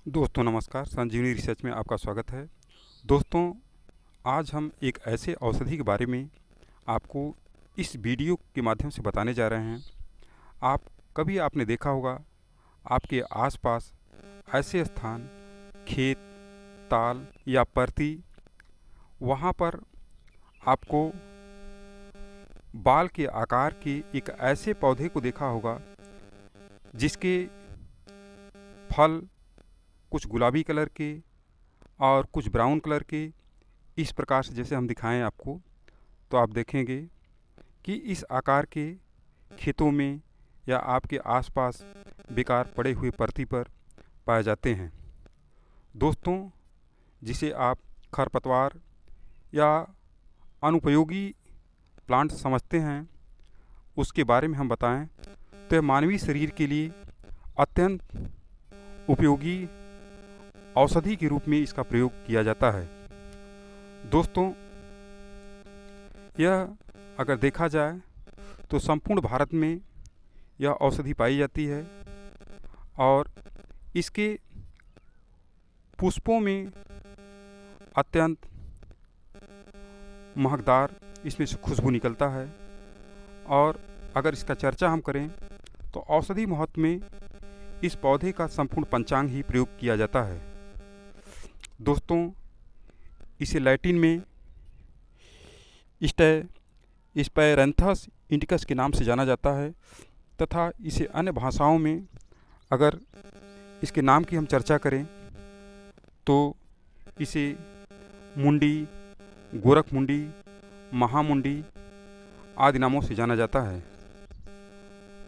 दोस्तों नमस्कार, संजीवनी रिसर्च में आपका स्वागत है। दोस्तों, आज हम एक ऐसे औषधि के बारे में आपको इस वीडियो के माध्यम से बताने जा रहे हैं। आपने देखा होगा, आपके आसपास ऐसे स्थान, खेत, ताल या परती, वहाँ पर आपको बाल के आकार के एक ऐसे पौधे को देखा होगा जिसके फल कुछ गुलाबी कलर के और कुछ ब्राउन कलर के, इस प्रकार से जैसे हम दिखाएं आपको, तो आप देखेंगे कि इस आकार के खेतों में या आपके आसपास बेकार पड़े हुए परती पर पाए जाते हैं। दोस्तों, जिसे आप खरपतवार या अनुपयोगी प्लांट समझते हैं, उसके बारे में हम बताएं तो यह मानवीय शरीर के लिए अत्यंत उपयोगी औषधि के रूप में इसका प्रयोग किया जाता है। दोस्तों, यह अगर देखा जाए तो संपूर्ण भारत में यह औषधि पाई जाती है और इसके पुष्पों में अत्यंत महकदार इसमें से खुशबू निकलता है। और अगर इसका चर्चा हम करें तो औषधि महत्व में इस पौधे का संपूर्ण पंचांग ही प्रयोग किया जाता है। दोस्तों, इसे लैटिन में स्पैरेंथस इंडिकस के नाम से जाना जाता है तथा इसे अन्य भाषाओं में अगर इसके नाम की हम चर्चा करें तो इसे मुंडी, गोरख मुंडी, महामुंडी आदि नामों से जाना जाता है।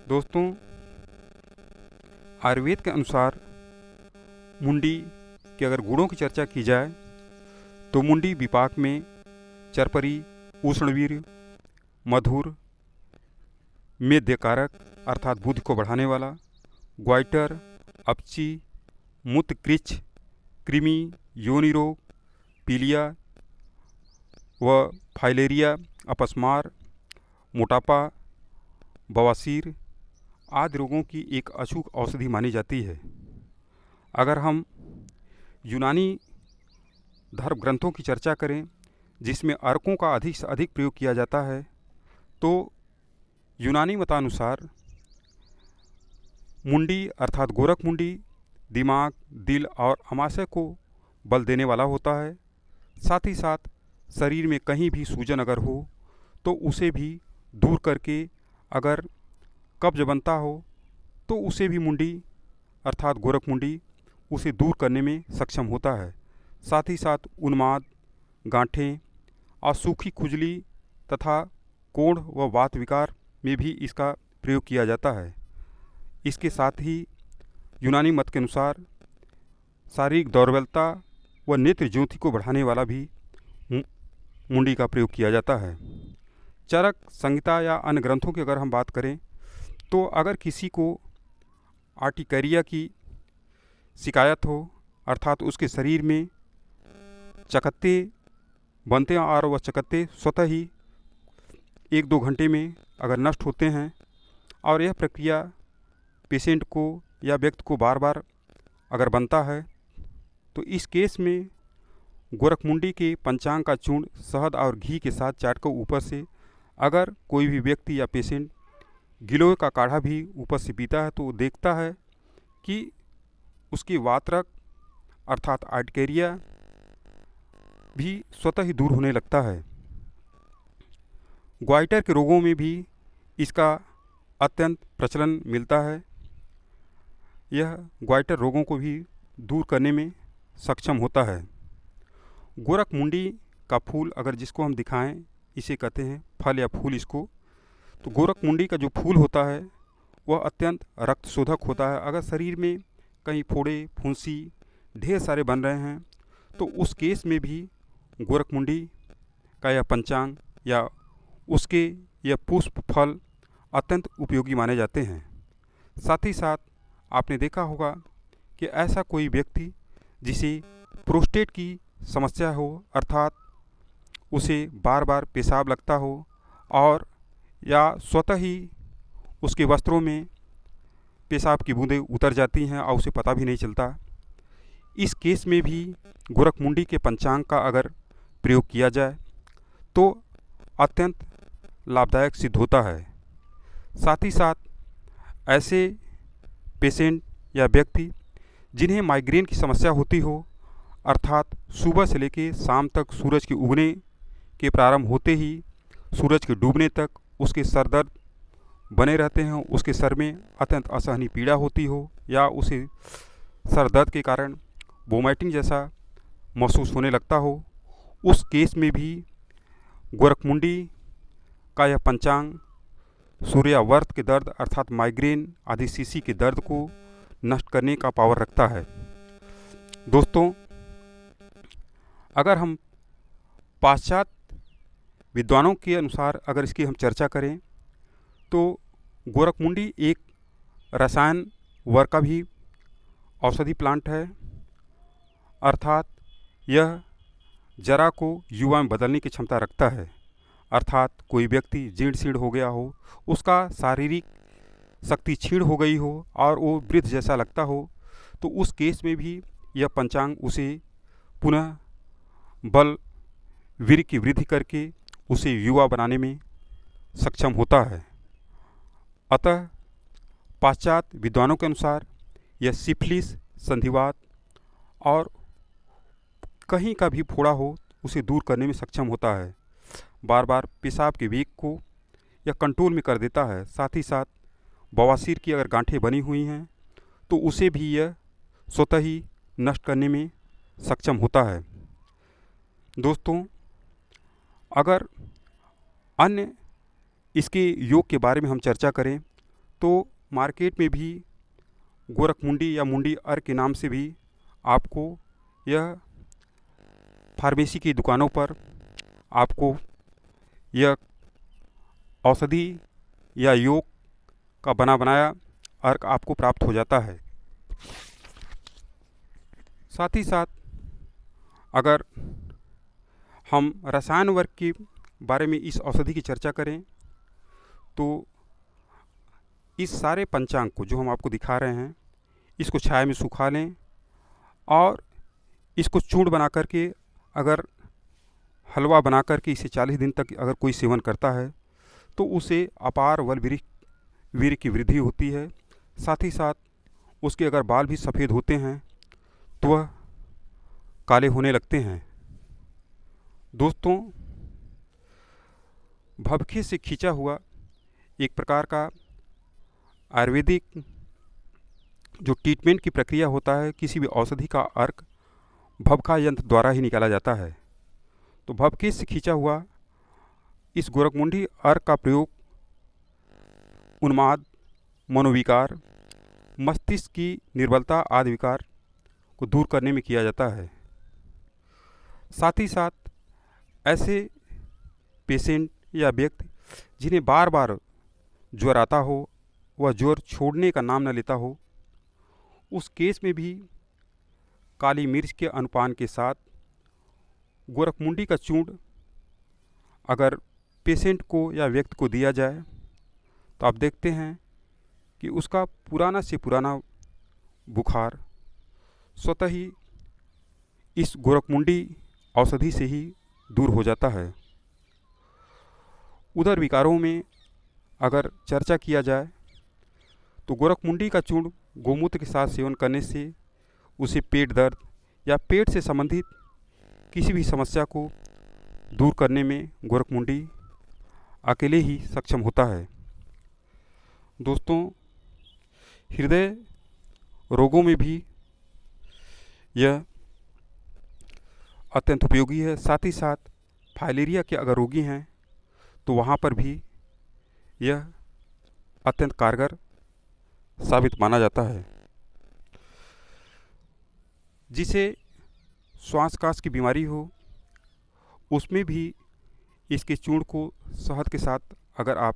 दोस्तों, आयुर्वेद के अनुसार मुंडी के अगर गुणों की चर्चा की जाए तो मुंडी विपाक में चरपरी, उष्णवीर्य, मधुर, मेध्यकारक अर्थात बुद्धि को बढ़ाने वाला, ग्वाइटर, अपची, मूत्रकृच्छ, कृमि, योनि रोग, पीलिया व फाइलेरिया, अपस्मार, मोटापा, बवासीर आदि रोगों की एक अचूक औषधि मानी जाती है। अगर हम यूनानी धर्म ग्रंथों की चर्चा करें जिसमें अर्कों का अधिक से अधिक प्रयोग किया जाता है, तो यूनानी मतानुसार मुंडी अर्थात गोरख मुंडी दिमाग, दिल और आमाशय को बल देने वाला होता है। साथ ही साथ शरीर में कहीं भी सूजन अगर हो तो उसे भी दूर करके, अगर कब्ज बनता हो तो उसे भी मुंडी अर्थात गोरख मुंडी उसे दूर करने में सक्षम होता है। साथ ही साथ उन्माद, गांठें और सूखी खुजली तथा कोढ़ व वात विकार में भी इसका प्रयोग किया जाता है। इसके साथ ही यूनानी मत के अनुसार शारीरिक दुर्बलता व नेत्र ज्योति को बढ़ाने वाला भी मुंडी का प्रयोग किया जाता है। चरक संहिता या अन्य ग्रंथों की अगर हम बात करें तो अगर किसी को आर्टिकैरिया की शिकायत हो अर्थात उसके शरीर में चकत्ते बनते हैं और वह चकत्ते स्वतः ही 1-2 घंटे में अगर नष्ट होते हैं और यह प्रक्रिया पेशेंट को या व्यक्ति को बार बार अगर बनता है, तो इस केस में गोरखमुंडी के पंचांग का चूर्ण शहद और घी के साथ चाट कर ऊपर से अगर कोई भी व्यक्ति या पेशेंट गिलोय का काढ़ा भी ऊपर से पीता है तो देखता है कि उसकी वातरक अर्थात आर्टिकेरिया भी स्वतः ही दूर होने लगता है। ग्वाइटर के रोगों में भी इसका अत्यंत प्रचलन मिलता है। यह ग्वाइटर रोगों को भी दूर करने में सक्षम होता है। गोरख मुंडी का फूल अगर जिसको हम दिखाएं, इसे कहते हैं फल या फूल इसको। तो गोरख मुंडी का जो फूल होता है वह अत्यंत रक्त शोधक होता है। अगर शरीर में कहीं फोड़े, फुंसी ढेर सारे बन रहे हैं तो उस केस में भी गोरख मुंडी का यह पंचांग या उसके यह पुष्प फल अत्यंत उपयोगी माने जाते हैं। साथ ही साथ आपने देखा होगा कि ऐसा कोई व्यक्ति जिसे प्रोस्टेट की समस्या हो अर्थात उसे बार बार पेशाब लगता हो और या स्वतः ही उसके वस्त्रों में पेशाब की बूंदें उतर जाती हैं और उसे पता भी नहीं चलता, इस केस में भी गोरखमुंडी के पंचांग का अगर प्रयोग किया जाए तो अत्यंत लाभदायक सिद्ध होता है। साथ ही साथ ऐसे पेशेंट या व्यक्ति जिन्हें माइग्रेन की समस्या होती हो, अर्थात सुबह से लेकर शाम तक सूरज के उगने के प्रारंभ होते ही सूरज के डूबने तक उसके सर दर्द बने रहते हैं, उसके सर में अत्यंत असहनीय पीड़ा होती हो या उसे सर दर्द के कारण वोमिटिंग जैसा महसूस होने लगता हो, उस केस में भी गोरखमुंडी का यह पंचांग सूर्यावर्त के दर्द अर्थात माइग्रेन आदि सीसी के दर्द को नष्ट करने का पावर रखता है। दोस्तों, अगर हम पाश्चात्य विद्वानों के अनुसार अगर इसकी हम चर्चा करें तो गोरखमुंडी एक रसायन वर्ग का भी औषधि प्लांट है, अर्थात यह जरा को युवा में बदलने की क्षमता रखता है। अर्थात कोई व्यक्ति जीर्ण शीर्ण हो गया हो, उसका शारीरिक शक्ति क्षीण हो गई हो और वो वृद्ध जैसा लगता हो, तो उस केस में भी यह पंचांग उसे पुनः बल वीर्य की वृद्धि करके उसे युवा बनाने में सक्षम होता है। अतः पाश्चात्य विद्वानों के अनुसार यह सिफिलिस, संधिवात और कहीं का भी फोड़ा हो उसे दूर करने में सक्षम होता है। बार बार पेशाब के वेग को यह कंट्रोल में कर देता है। साथ ही साथ बवासीर की अगर गांठें बनी हुई हैं तो उसे भी यह स्वतः ही नष्ट करने में सक्षम होता है। दोस्तों, अगर अन्य इसके योग के बारे में हम चर्चा करें तो मार्केट में भी गोरखमुंडी या मुंडी अर्क के नाम से भी आपको यह फार्मेसी की दुकानों पर आपको यह औषधि या योग का बना बनाया अर्क आपको प्राप्त हो जाता है। साथ ही साथ अगर हम रसायन वर्ग के बारे में इस औषधि की चर्चा करें तो इस सारे पंचांग को जो हम आपको दिखा रहे हैं, इसको छाया में सुखा लें और इसको चूर्ण बना करके अगर हलवा बना करके इसे 40 दिन तक अगर कोई सेवन करता है तो उसे अपार वीर्य की वृद्धि होती है। साथ ही साथ उसके अगर बाल भी सफ़ेद होते हैं तो वह काले होने लगते हैं। दोस्तों, भभखे से खींचा हुआ एक प्रकार का आयुर्वेदिक जो ट्रीटमेंट की प्रक्रिया होता है, किसी भी औषधि का अर्क भभका यंत्र द्वारा ही निकाला जाता है। तो भभके से खींचा हुआ इस गोरखमुंडी अर्क का प्रयोग उन्माद, मनोविकार, मस्तिष्क की निर्बलता आदि विकार को दूर करने में किया जाता है। साथ ही साथ ऐसे पेशेंट या व्यक्ति जिन्हें बार बार ज्वर आता हो, वह ज्वर छोड़ने का नाम न लेता हो, उस केस में भी काली मिर्च के अनुपान के साथ गोरखमुंडी का चूर्ण अगर पेशेंट को या व्यक्ति को दिया जाए तो आप देखते हैं कि उसका पुराना से पुराना बुखार स्वतः ही इस गोरखमुंडी औषधि से ही दूर हो जाता है। उधर विकारों में अगर चर्चा किया जाए तो गोरखमुंडी का चूर्ण गोमूत्र के साथ सेवन करने से उसे पेट दर्द या पेट से संबंधित किसी भी समस्या को दूर करने में गोरखमुंडी अकेले ही सक्षम होता है। दोस्तों, हृदय रोगों में भी यह अत्यंत उपयोगी है। साथ ही साथ फाइलेरिया के अगर रोगी हैं तो वहाँ पर भी यह अत्यंत कारगर साबित माना जाता है। जिसे श्वासकाश की बीमारी हो उसमें भी इसके चूर्ण को शहद के साथ अगर आप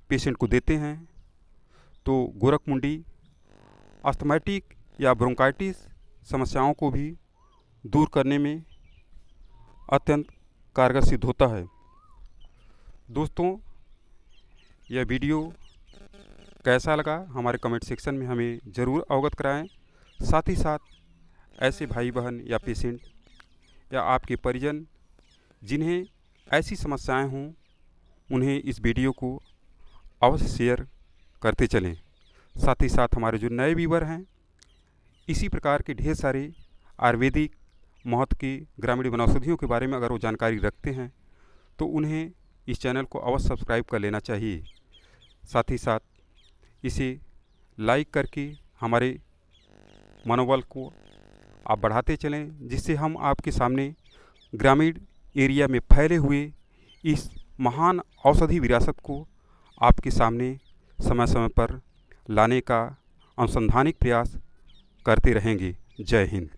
पेशेंट को देते हैं तो गोरखमुंडी अस्थमैटिक या ब्रोंकाइटिस समस्याओं को भी दूर करने में अत्यंत कारगर सिद्ध होता है। दोस्तों, यह वीडियो कैसा लगा हमारे कमेंट सेक्शन में हमें ज़रूर अवगत कराएं। साथ ही साथ ऐसे भाई बहन या पेशेंट या आपके परिजन जिन्हें ऐसी समस्याएं हों, उन्हें इस वीडियो को अवश्य शेयर करते चलें। साथ ही साथ हमारे जो नए व्यूवर हैं, इसी प्रकार के ढेर सारे आयुर्वेदिक महत्व की ग्रामीण वनौषधियों के बारे में अगर वो जानकारी रखते हैं तो उन्हें इस चैनल को अवश्य सब्सक्राइब कर लेना चाहिए। साथ ही साथ इसे लाइक करके हमारे मनोबल को आप बढ़ाते चलें, जिससे हम आपके सामने ग्रामीण एरिया में फैले हुए इस महान औषधि विरासत को आपके सामने समय समय पर लाने का अनुसंधानिक प्रयास करते रहेंगे। जय हिंद।